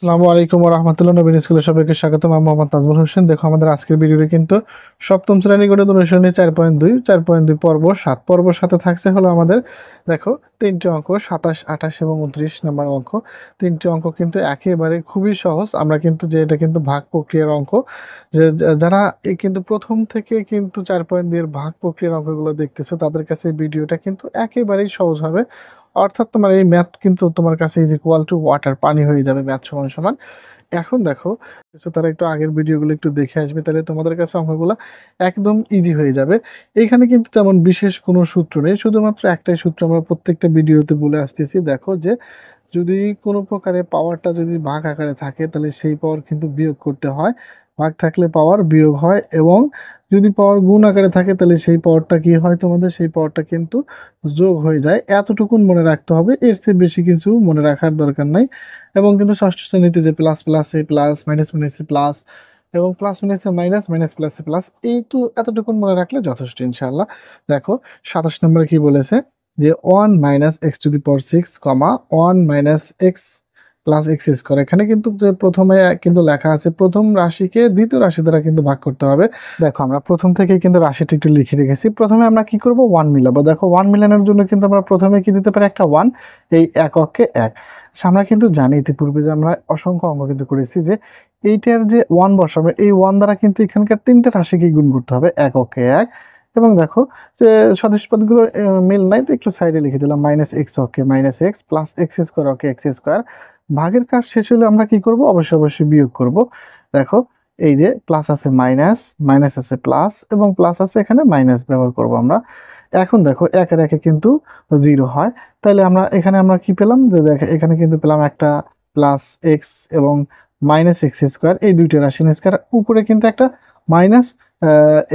আসসালামু আলাইকুম ওয়া রাহমাতুল্লাহি নবীন স্কুলে সবাইকে স্বাগতম। আমি মোহাম্মদ নাজমুল হোসেন। দেখো আমাদের আজকের ভিডিওটি কিন্তু সপ্তম শ্রেণী গণিত অনুশীলনী 4.2 পর্ব 7 পর্ব 7 থাকছে হলো আমাদের দেখো তিনটি অঙ্ক 27, 28 এবং 29 নাম্বার অঙ্ক। তিনটি অঙ্ক কিন্তু একেবারে খুবই সহজ। আমরা কিন্তু যে এটা কিন্তু ভাগ প্রক্রিয়ার অঙ্ক, যে যারা এই কিন্তু প্রথম থেকে কিন্তু 4.2 এর ভাগ প্রক্রিয়ার অঙ্কগুলো দেখতেছো তাদের কাছে এই ভিডিওটা কিন্তু একেবারেই সহজ হবে। অর্থাৎ তোমার এই ম্যাথ কিন্তু তোমার কাছে ইজ ইকুয়াল টু ওয়াটার, পানি হয়ে যাবে ম্যাথ সমান সমান। এখন দেখো কিছু তারা একটু আগের ভিডিওগুলো একটু দেখে আসবে, তাহলে তোমাদের কাছে অঙ্কগুলো একদম ইজি হয়ে যাবে। এইখানে কিন্তু তেমন বিশেষ কোনো সূত্র নেই, শুধুমাত্র একটাই সূত্র আমরা প্রত্যেকটা ভিডিওতে বলে আসতেছি। দেখো যে যদি কোনো প্রকারে পাওয়ারটা যদি ভাগ আকারে থাকে তাহলে সেই পাওয়ার কিন্তু বিয়োগ করতে হয়, ভাগ থাকলে পাওয়ার বিয়োগ হয়, এবং যদি পাওয়ার গুণ আকারে থাকে তাহলে সেই পাওয়ারটা কি হয়, তোমাদের সেই পাওয়ারটা কিন্তু যোগ হয়ে যায়। এতটুকুন মনে রাখতে হবে, এর চেয়ে বেশি কিছু মনে রাখার দরকার নাই। এবং কিন্তু ষষ্ঠ শ্রেণীতে যে প্লাস প্লাসে প্লাস, মাইনাস মাইনাসে প্লাস, এবং প্লাস মাইনাসে মাইনাস, মাইনাস প্লাসে প্লাস, এতটুকুন মনে রাখলে যথেষ্ট ইনশাআল্লাহ। দেখো 27 নম্বরে কি বলেছে যে 1 minus x to the power 6 comma 1 minus x plus x square. এখানে কিন্তু যে প্রথমে কিন্তু লেখা আছে প্রথম রাশিকে দ্বিতীয় রাশি দ্বারা কিন্তু ভাগ করতে হবে। দেখো আমরা প্রথম থেকে কিন্তু রাশিটা একটু লিখে রেখেছি। প্রথমে আমরা কি করব, 1 মিলাবো। দেখো 1 মিলানোর জন্য কিন্তু আমরা প্রথমে কি দিতে পারি, একটা 1, এই এককে 1। আচ্ছা, আমরা কিন্তু জানি ইতিপূর্বে যে আমরা অসংখ্য অঙ্ক কিন্তু করেছি যে এইটার যে 1 বসাবে, এই 1 দ্বারা কিন্তু এখানকার তিনটা রাশিকে গুণ করতে হবে, এককে 1। এবং দেখো যে সদৃশ পদগুলোর মিল নাই, তো একটু সাইডে লিখে দিলাম মাইনাস এক্স ওকে minus x plus x square okay x square. ভাগের কাজ শেষ হলে আমরা কি করব, অবশ্যই অবশ্যই বিয়োগ করব। দেখো এই যে প্লাস আছে মাইনাস, মাইনাস আছে প্লাস, এবং প্লাস আছে এখানে মাইনাস ব্যবহার করব আমরা। এখন দেখো একের একে কিন্তু 0 হয়, তাহলে আমরা এখানে আমরা কি পেলাম, যে দেখো এখানে কিন্তু পেলাম একটা প্লাস এক্স এবং মাইনাস এক্স স্কোয়ার, এই দুইটা রাশি স্কোয়ার, উপরে কিন্তু একটা minus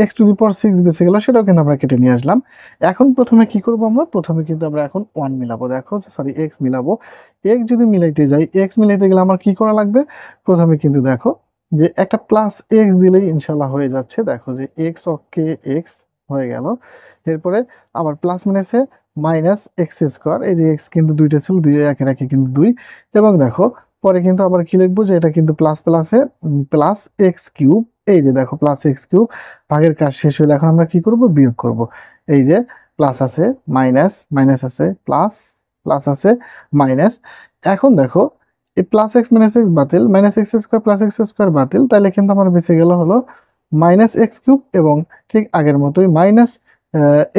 x to the power 6 বেঁচে গেল, সেটাও কিন্তু আমরা কেটে নিয়ে আসলাম। এখন প্রথমে কি করব, আমরা প্রথমে কিন্তু আমরা এখন 1 মিলাবো। দেখো সরি এক্স মিলাবো। এক্স যদি মিলাইতে যাই, এক্স মিলাইতে গেলে আমার কি করা লাগবে, প্রথমে কিন্তু দেখো যে একটা প্লাস এক্স দিলেই ইনশাল্লাহ হয়ে যাচ্ছে। দেখো যে এক্স অকে এক্স হয়ে গেল। এরপরে আবার প্লাস মাইনাসে মাইনাস এক্স স্কোয়ার, এই যে এক্স কিন্তু দুইটা ছিল, দুই একের একে কিন্তু 2। এবং দেখো পরে কিন্তু আবার কি লিখবো, যে এটা কিন্তু প্লাস প্লাসে প্লাস এক্স কিউব। এই যে দেখো প্লাস এক্স কিউব, ভাগের কাজ শেষ হলে এখন আমরা কি করব, বিয়োগ করব। এই যে প্লাস আছে মাইনাস, মাইনাস আছে প্লাস, প্লাস আছে মাইনাস। এখন দেখো এই প্লাস এক্স মাইনাস এক্স বাতিল, minus x square plus x square বাতিল, তাহলে কিন্তু আমার বেঁচে গেল হলো মাইনাস এক্স কিউব, এবং ঠিক আগের মতোই minus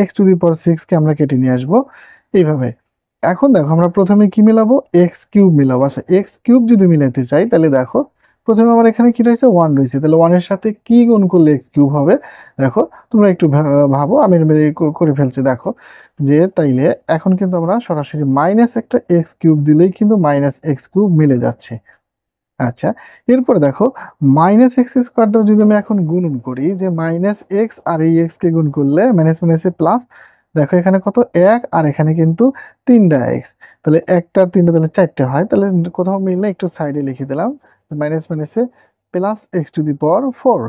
x to the power 6 কে আমরা কেটে নিয়ে আসবো এইভাবে। এখন দেখো আমরা প্রথমে কি মিলাবো, এক্স কিউব মিলাবো। আচ্ছা এক্স কিউব যদি মিলাতে চাই তাহলে দেখো প্রথমে আমার এখানে কি রয়েছে, 1 রয়েছে, তাহলে 1 এর সাথে কি গুণ করলে এক্স কিউব হবে। দেখো তোমরা একটু ভাবো, আমি করে ফেলছি। দেখো যে তাইলে এখন কিন্তু আমরা সরাসরি মাইনাস একটা এক্স কিউব দিলেই কিন্তু মাইনাস এক্স কিউব মিলে যাচ্ছে। আচ্ছা, এরপরে দেখো মাইনাস এক্স স্কোয়ার দ্বারা যদি আমি এখন গুণন করি, যে মাইনাস এক্স আর এই এক্স কে গুণ করলে মাইনাস মাইনাসে প্লাস, দেখো এখানে কত 1, আর এখানে কিন্তু 3টা এক্স, তাহলে একটা 3টা তাহলে 4টে হয়, তাহলে কোথাও মিললে একটু সাইডে লিখে দিলাম মাইনাস মাইনাসে plus x to the power 4।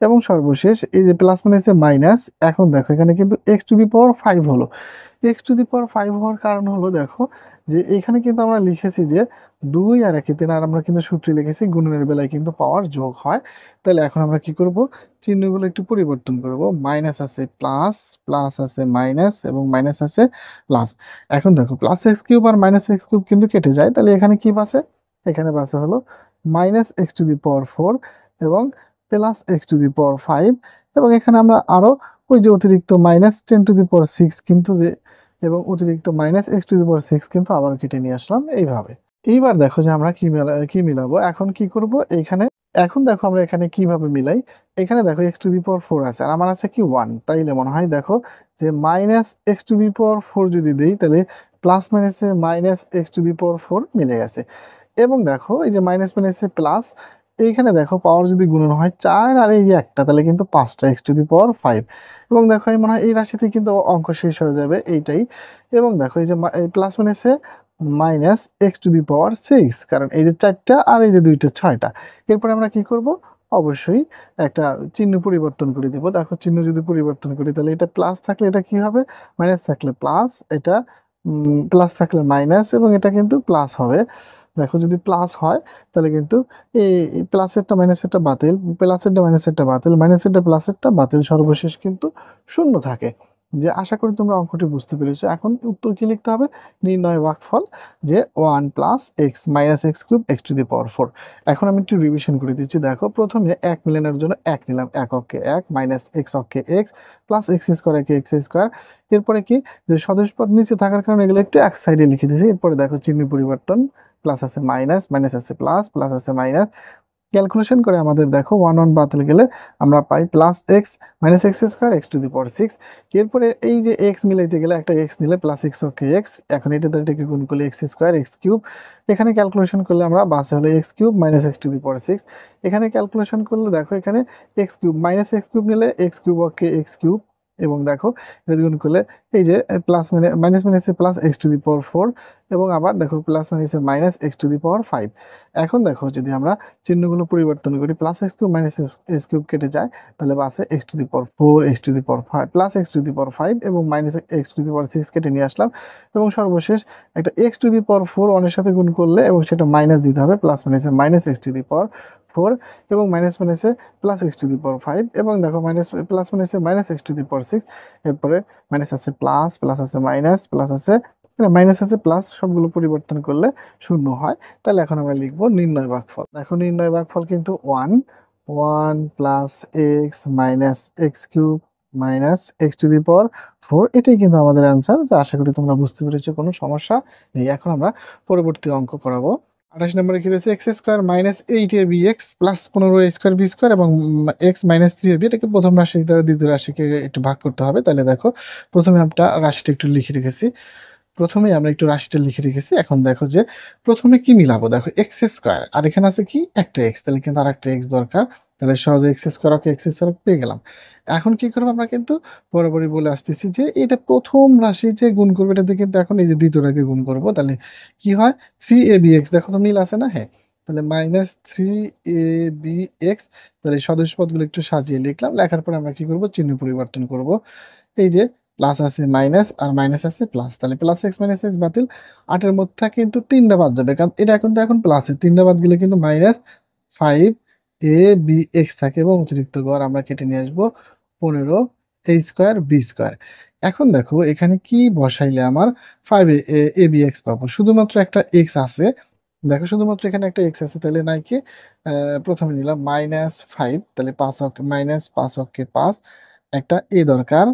এবং সর্বশেষ এই যে প্লাস মাইনাসে মাইনাস, এখন দেখো এখানে কিন্তু এক্স টু দি পাওয়ার 5 হলো। এক্স টু দি পাওয়ার 5 হওয়ার কারণ হলো দেখো যে এখানে কিন্তু আমরা লিখেছি যে 2 আর 1 3, আর আমরা কিন্তু সূত্রে লিখেছি গুণনের বেলায় কিন্তু পাওয়ার যোগ হয়। তাহলে এখন আমরা কি করব, চিহ্নগুলো একটু পরিবর্তন করব। মাইনাস আছে প্লাস, প্লাস আছে মাইনাস, এবং মাইনাস আছে প্লাস। এখন দেখো প্লাস এক্স কিউব আর মাইনাস এক্স কিউব কিন্তু কেটে যায়, তাহলে এখানে কি বাঁচে, এখানে বাঁচে হলো minus x to the power 4 এবং plus x to the power 5। এবং এখানে আমরা আরো ওই যে অতিরিক্ত মাইনাস 10 টু দি পাওয়ার 6 কিন্তু যে, এবং অতিরিক্ত minus x to the power 6 কিন্তু আবার কেটে নিয়ে আসলাম এইভাবে। এইবার দেখো যে আমরা কি মিলাবো, এখন কি করব এইখানে। এখন দেখো আমরা এখানে কিভাবে মিলাই, এখানে দেখো এক্স টু দি পাওয়ার 4 আছে আর আমার আছে কি 1, তাইলে মনে হয় দেখো যে minus x to the power 4 যদি দিই তাহলে প্লাস মাইনাসে minus x to the power 4 মিলে গেছে। এবং দেখো এই যে মাইনাস মাইনাসে প্লাস, এইখানে দেখো পাওয়ার যদি গুণন হয় 4 আর এই যে একটা, তাহলে কিন্তু 5টা এক্স টু দি পাওয়ার 5। এবং দেখো এই মনে হয় এই রাশিতে কিন্তু অঙ্ক শেষ হয়ে যাবে এইটাই। এবং দেখো এই যে প্লাস মাইনাসে minus x to the power 6, কারণ এই যে 4টা আর এই যে 2টা 6টা। এরপরে আমরা কি করব, অবশ্যই একটা চিহ্ন পরিবর্তন করে দিব। দেখো চিহ্ন যদি পরিবর্তন করি তাহলে এটা প্লাস থাকলে এটা কি হবে, মাইনাস থাকলে প্লাস, এটা প্লাস থাকলে মাইনাস, এবং এটা কিন্তু প্লাস হবে। দেখো যদি প্লাস হয় তাহলে কিন্তু এই প্লাসেরটা মাইনাসেরটা বাতিল, প্লাসেরটা মাইনাসেরটা বাতিল, মাইনাসেরটা প্লাসেরটা বাতিল, সর্বশেষ কিন্তু শূন্য থাকে। যে আশা করি তোমরা অঙ্কটি বুঝতে পেরেছো। এখন উত্তর কি লিখতে হবে? নির্ণয় ভাগফল, যে 1 plus x minus x cube x to the power 4। এখন আমি একটু রিভিশন করে দিচ্ছি। দেখো প্রথমে এক মিলানোর জন্য এক নিলাম, এক অক্ষে এক, মাইনাস এক্স অক্ষে এক্স, প্লাস এক্স স্কোয়ার একে এক্স স্কোয়ার। এরপরে কি, যে সদস্য পদ নিচে থাকার কারণে এগুলো একটু এক সাইডে লিখে দিয়েছি। এরপরে দেখো চিহ্ন পরিবর্তন, প্লাস আছে মাইনাস, মাইনাস আছে প্লাস, প্লাস আছে মাইনাস। ক্যালকুলেশন করে আমাদের দেখো 1 1 বাতিল গেলে আমরা পাই plus x minus x square x to the power 6। এরপরে এই যে এক্স মিলাইতে গেলে একটা এক্স নিলে প্লাস এক্স ওকে এক্স, এখন এটা এটাকে গুণ করলে এক্স স্কোয়ার এক্স কিউব। এখানে ক্যালকুলেশন করলে আমরা বাসে হলো x cube minus x to the power 6। এখানে ক্যালকুলেশন করলে দেখো এখানে x cube minus x cube নিলে x cube okay x cube, এবং দেখো এটা গুণ করলে এই যে প্লাস মাইনাস মাইনাসে plus x to the power 4, এবং আবার দেখো প্লাস মাইনাসে minus x to the power 5। এখন দেখো যদি আমরা চিহ্নগুলো পরিবর্তন করি, plus x cube minus x cube কেটে যায়, তাহলে বাসে x to the power 4 x to the power 5 plus x to the power 5 এবং minus x to the power 6 কেটে নিয়ে আসলাম, এবং সর্বশেষ একটা এক্স টু দি পাওয়ার 4 অনের সাথে গুণ করলে এবং সেটা মাইনাস দিতে হবে, প্লাস মাইনাসে minus x to the power 4 এবং মাইনাস মাইনাসে plus x to the power 5, এবং দেখো মাইনাস প্লাস মাইনাসে minus x to the power 6। এরপরে মাইনাস আছে প্লাস, প্লাস আছে মাইনাস, প্লাস আছে মাইনাস আছে প্লাস, সবগুলো পরিবর্তন করলে শূন্য হয়। তাহলে এখন আমরা লিখবো নির্ণয় ভাগফল। দেখো নির্ণয় ভাগফল কিন্তু 1 plus x minus x cube minus x to the power 4, এটাই কিন্তু আমাদের অ্যান্সার। যা আশা করি তোমরা বুঝতে পেরেছো, কোনো সমস্যা নেই। এখন আমরা পরবর্তী অঙ্ক করাবো। 28 নম্বরে কি রয়েছে? X square minus 8ab x plus 15a square b square এবং এক্স মাইনাস 3ab। এটাকে প্রথম রাশি দ্বারা দ্বিতীয় রাশিকে একটু ভাগ করতে হবে। তাহলে দেখো প্রথমে আমরা রাশিটা একটু লিখে রেখেছি, এখন দেখো যে প্রথমে কি মিলাবো, দেখো এক্স স্কোয়ার আর এখানে আছে কি একটা এক্স, তাহলে কিন্তু আর একটা এক্স দরকার। তাহলে সহজে x square okay x square পেয়ে গেলাম। এখন কি করবো, আমরা কিন্তু বরাবরই বলে আসতেছি যে এটা প্রথম রাশি যে গুণ করবো এটাতে কিন্তু এখন এই যে দ্বিতীয়টাকে গুণ করবো, তাহলে কি হয় 3ab(x), দেখো তো মিল আছে না? হ্যাঁ, তাহলে মাইনাস 3ab(x), তাহলে সদস্য পদগুলো একটু সাজিয়ে লিখলাম। লেখার পর আমরা কি করবো, চিহ্ন পরিবর্তন করব। এই যে প্লাস আছে মাইনাস আর মাইনাস আছে প্লাস, তাহলে প্লাস এক্স মাইনাস এক্স বাতিল। 8-এর মধ্যে কিন্তু 3টা বাদ যাবে, কারণ এটা এখন তো এখন প্লাসের 3টা বাদ গেলে কিন্তু মাইনাস 5ab(x) থাকে, এবং অতিরিক্ত গড় আমরা কেটে নিয়ে আসবো 15a স্কোয়ার বি স্কোয়ার। এখন দেখো এখানে কি বসাইলে আমার 5ab(x) পাবো, শুধুমাত্র একটা এক্স আছে। দেখো শুধুমাত্র এখানে একটা এক্স আছে, তাহলে নাই কি প্রথমে নিলাম -5, তাহলে 5 মাইনাস 5 অক্ষে 5, একটা এ দরকার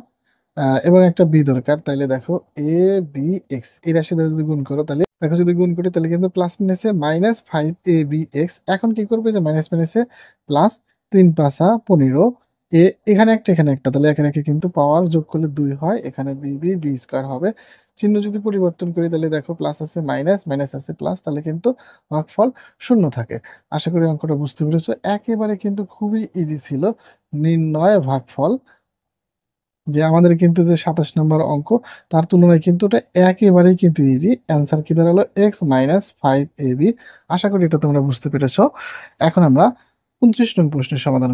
এবং একটা বি দরকার। তাহলে দেখো এ বি এক্স, এই রাশিটা যদি গুণ করো, তাহলে দেখো যদি গুণ করি তাহলে কিন্তু প্লাস মাইনাসে -5ab(x). এখন কি করবে, যে মাইনাস মাইনাসে প্লাস 3×5 = 15, এখানে একটা এখানে একটা, তাহলে এখানে কিন্তু পাওয়ার যোগ করলে 2 হয়, এখানে বি স্কোয়ার হবে। চিহ্ন যদি পরিবর্তন করি তাহলে দেখো প্লাস আছে মাইনাস, মাইনাস আছে প্লাস, তাহলে কিন্তু ভাগফল শূন্য থাকে। আশা করি অঙ্কটা বুঝতে পেরেছো। একেবারে কিন্তু খুবই ইজি ছিল নির্ণয় ভাগফল, যে আমাদের কিন্তু যে 27 নম্বর অঙ্ক তার তুলনায় কিন্তু এটা একেবারেই কিন্তু ইজি। অ্যান্সার কি দাঁড়ালো x-5ab। আশা করি এটা তোমরা বুঝতে পেরেছো। এখন আমরা 29 নং প্রশ্নের সমাধান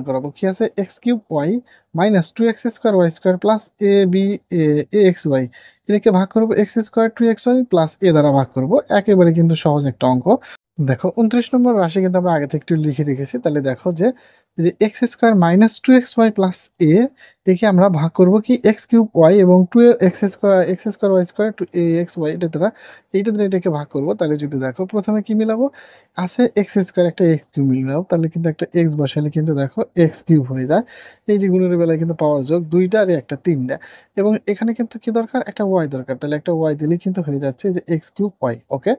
করাবো। কি আছে, x³ minus 2x² plus ax y, এটাকে ভাগ করবো x² 2xy প্লাস a দ্বারা ভাগ করবো। একেবারে কিন্তু সহজ একটা অঙ্ক। দেখো 29 নম্বর রাশি কিন্তু আমরা আগে থেকে একটু লিখে রেখেছি। তাহলে দেখো যে x² minus 2xy plus a, একে আমরা ভাগ করব কি x³ y এবং 2x² y² two ax y, এটা দ্বারা এটাকে ভাগ করব। তাহলে যদি দেখো প্রথমে কি মিলাবো, আছে x² একটা x³ মিলাবো, তাহলে কিন্তু একটা x বসালে কিন্তু দেখো x³ হয়ে যায়। এই যে গুণের বেলায় কিন্তু পাওয়ার যোগ 2টা আর একটা 3টা, এবং এখানে কিন্তু কি দরকার, একটা y দরকার, তাহলে একটা y দিলেই কিন্তু হয়ে যাচ্ছে যে x³ y। ওকে,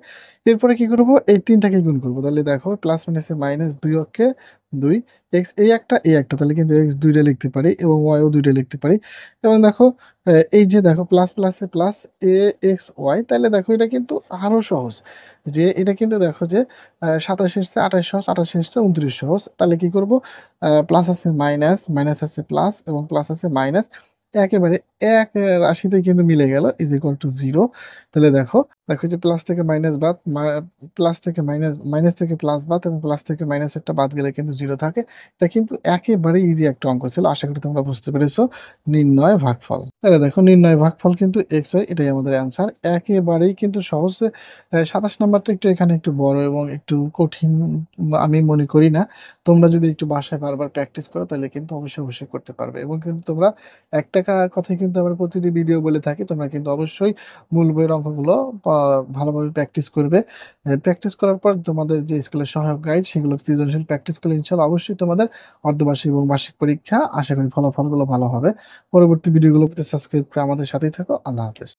এরপরে কি করব, এই 3টাকে গুণ করব। তাহলে দেখো প্লাস মাইনাসে মাইনাস 2 অক্ষে 2, x এই একটা তাহলে কিন্তু x 2টা লিখতে পারি এবং y ও 2টা লিখতে পারি। এবং দেখো এই যে দেখো প্লাস প্লাসে প্লাস ax y, তাহলে দেখো এটা কিন্তু আরো সহজ, যে এটা কিন্তু দেখো যে 27 এসছে 28 সহজ, 28 এসছে 29 সহজ। তাহলে কি করব, প্লাস আছে মাইনাস, মাইনাস আছে প্লাস এবং প্লাস আছে মাইনাস, একেবারে এক রাশিতে কিন্তু মিলে গেল, ইজ ইকুয়াল টু 0। তাহলে দেখো, দেখো যে প্লাস থেকে মাইনাস বাদ, প্লাস থেকে মাইনাস, মাইনাস থেকে প্লাস বাদ এবং প্লাস থেকে মাইনাস একটা বাদ গেলে কিন্তু 0 থাকে। এটা কিন্তু একেবারেই ইজি একটা অঙ্ক ছিল। আশা করি তোমরা বুঝতে পেরেছো। নির্ণয় ভাগফল। তাহলে দেখো নির্ণয় ভাগফল কিন্তু x হয়, এটাই আমাদের অ্যান্সার। একেবারেই কিন্তু সহজ। 27 নাম্বারটা একটু এখানে একটু বড় এবং একটু কঠিন আমি মনে করি না। তোমরা যদি একটু বাসায় বারবার প্র্যাকটিস করো তাহলে কিন্তু অবশ্যই করতে পারবে এবং কিন্তু তোমরা একটা কথাই কিন্তু আমরা প্রতিটি ভিডিও বলে থাকি, তোমরা কিন্তু অবশ্যই মূল বইয়ের অঙ্কগুলো ভালোভাবে প্র্যাকটিস করবে। প্র্যাকটিস করার পর তোমাদের যে স্কুলের সহায়ক গাইড সেগুলো সৃজনশীল প্র্যাকটিস করলে ইনশাআল্লাহ অবশ্যই তোমাদের অর্ধবার্ষিক এবং বার্ষিক পরীক্ষা আশা করি ফলাফলগুলো ভালো হবে। পরবর্তী ভিডিওগুলো পেতে সাবস্ক্রাইব করে আমাদের সাথেই থাকো। আল্লাহ হাফেজ।